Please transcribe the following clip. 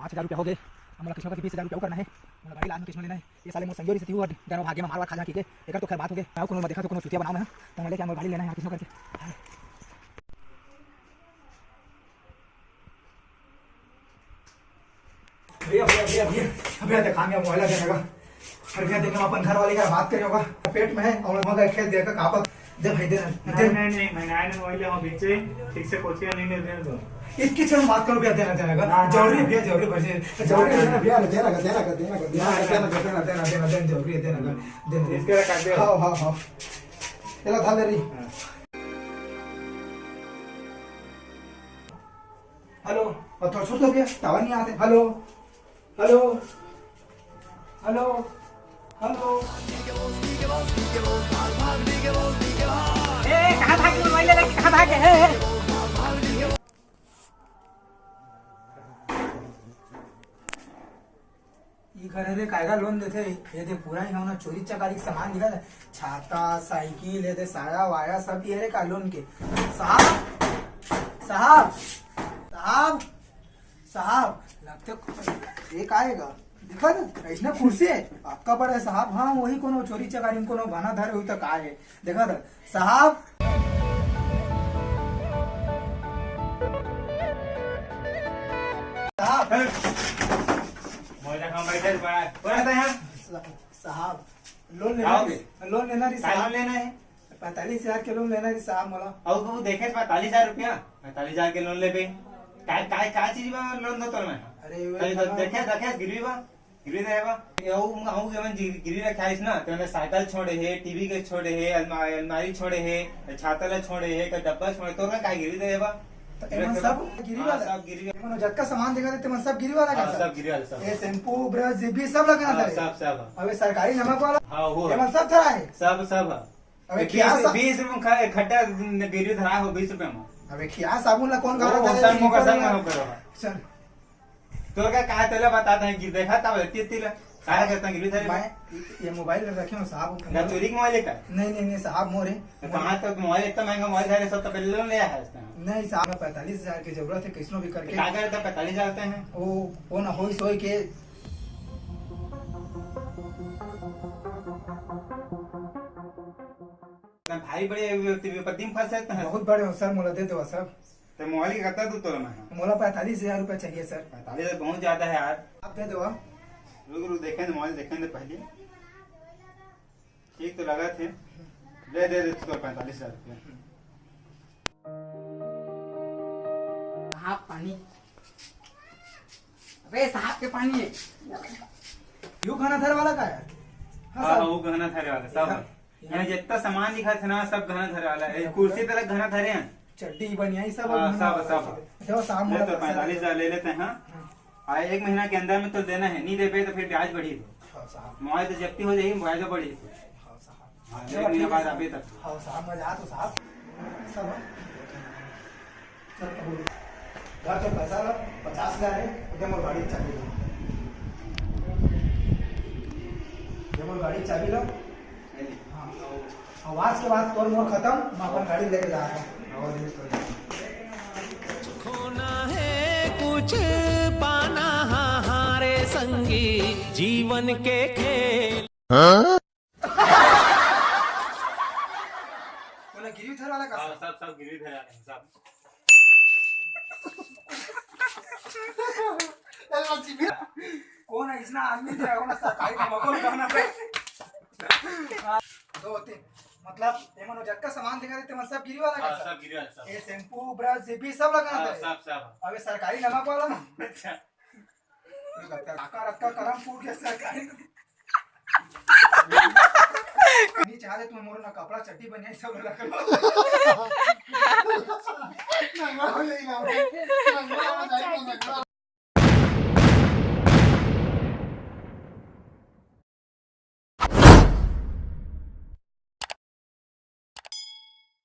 5,000 रुपया हो गए। हमारा कृष्ण का 20,000 रुपया करना है। हमारा गाड़ी लाने कृष्ण लेना है। ये साले मोर संजोरी से थी वो डरो भागे में मारवा खा जा के एक तो खैर बात हो गए। मैं कोनो देखा तो कोनो चुतिया बनाओ ना तो मैं लेके हमारी गाड़ी लेना है कृष्ण करके। भैया भैया भैया भैया भैया दिखाएंगे मोबाइल देने का। अरे भैया देखो अपन घर वाले का बात करें होगा पेट में है और वहां का खेत देखा कापा दे भाई दे नहीं मैं आने मोबाइल हम बीचे ठीक से कोचिया नहीं देने दो इसकी से बात करो भैया देना देना का जरूरी भैया जरूरी भैया जरूरी है ना भैया देना जरूरी है देना इसके काट दे। हां चलो था दे रही। हेलो और थोड़ा छोड़ दो भैया टावर नहीं आते। हेलो हेलो हेलो हेलो कहाँ भागे मोबाइल ले कहाँ भागे घर रे कायगा लोन देते ये दे पूरा ही ना चोरी चकारी सामान दिखा छाता साइकिल ये दे साया वाया सब ये रे का लोन के साहब साहब साहब साहब लगते एक आएगा दिखा था ऐसा कुर्सी है आपका बड़ा है साहब। हाँ वही कोनो चोरी चकारी कोनो बना धरे हुई तक आए देखा था साहब। साहब लोन लेना रही साहब लेना है 45,000 के लोन लेना रही साहब मला और तू देखे 45,000 रुपया 45,000 के लोन ले बे काय चीज में लोन दो तो मैं अरे देखे गिरवी बा गिरवी दे बा हम गिरवी रखा है ना तो मैं साइकिल छोड़े है टीवी के छोड़े है अलमारी छोड़े है छाता छोड़े है का डब्बा छोड़े तो काय गिरवी दे बा सब गिरी वाला सब गिरी जटका सामान दिखा देते मन सब गिरी वाला का सब गिरी वाला सब ये शैम्पू ब्रश जिबी सब लगाना था सब अबे सरकारी नमक वाला हां वो मन सब धरा है सब अबे क्या 20 रुपए खट्टा गिरी धरा हो 20 रुपए में अबे क्या साबुन ला कौन घर चल तो क्या तेला बताते हैं कि देखा था तिला सारा करता है गिरी धरे ये मोबाइल रखे हो साहब ना चोरी के मोबाइल का नहीं साहब मोरे कहां तक मोबाइल इतना महंगा मोबाइल धरे सब तो पहले लोन लिया है नहीं साहब 45,000 की जरूरत है किसनो भी करके क्या करता 45,000 आते हैं वो ना होई सोई के भाई बड़े विपत्ति में फंस सकते हैं बहुत बड़े हो सर मोला दे दो सर तो मोबाइल की कितना दूर तो मोला 45,000 रुपया चाहिए सर 45,000 बहुत ज्यादा है यार आप दे दो रुक देखें मोबाइल देखेंगे पहले ठीक तो लगा थे ले दे 45,000 रुपया साहब पानी अबे साहब के पानी है क्यों खाना थर वाला का है हाँ वो घना धरे वाला सब यहाँ जितना सामान दिखा था ना सब घना धरे वाला है कुर्सी तक घना धरे हैं चड्डी बनियाई सब सब देखो साहब तो 45,000 ले लेते हैं हाँ 1 महीना के अंदर में तो देना है नहीं दे पे तो फिर ब्याज बढ़ी मोबाइल तो जब्ती हो जाएगी मोबाइल तो बढ़ी 1 महीना बाद अभी तक साहब मजा तो साहब सब घर तो पैसा लो 50,000 है उधर मोर गाड़ी चाबी लो गाड़ी चाबी लो हाँ आवाज के बाद तोर मोर खत्म मैं अपन गाड़ी लेके जा रहा हूँ। खोना है कुछ पाना हारे संगी जीवन के खेल गिरी थर वाला का सब गिरी धरे वाले सब कौन है इसना आदमी जो सरकारी नमक कहना दो होते मतलब ये मनो जटका सामान दिखा देते सब गिरी वाला का सब गिरी वाला सब ये शैम्पू ब्रश जिबी सब लगाना था सब अबे सरकारी नमक वाला ना रक्का करम फूट के सरकारी नहीं चाहते तुम मोरो ना कपड़ा चड्डी बनिया सब लगा